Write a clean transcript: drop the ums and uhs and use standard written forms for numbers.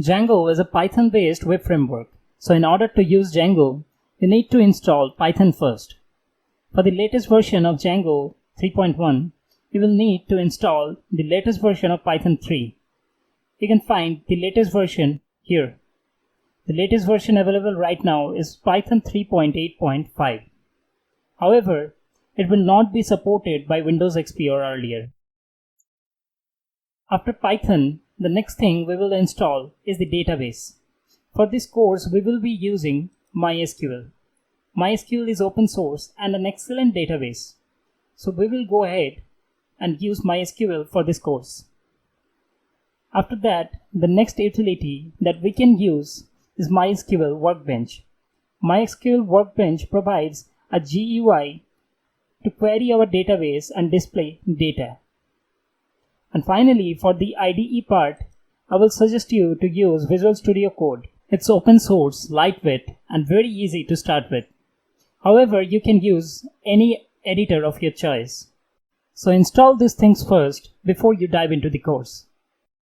Django is a Python-based web framework. So in order to use Django, you need to install Python first. For the latest version of Django 3.1, you will need to install the latest version of Python 3. You can find the latest version here. The latest version available right now is Python 3.8.5. However, it will not be supported by Windows XP or earlier. After Python, the next thing we will install is the database. For this course, we will be using MySQL. MySQL is open source and an excellent database. So we will go ahead and use MySQL for this course. After that, the next utility that we can use is MySQL Workbench. MySQL Workbench provides a GUI to query our database and display data. And finally, for the IDE part, I will suggest you to use Visual Studio Code. It's open source, lightweight, and very easy to start with. However, you can use any editor of your choice. So install these things first before you dive into the course.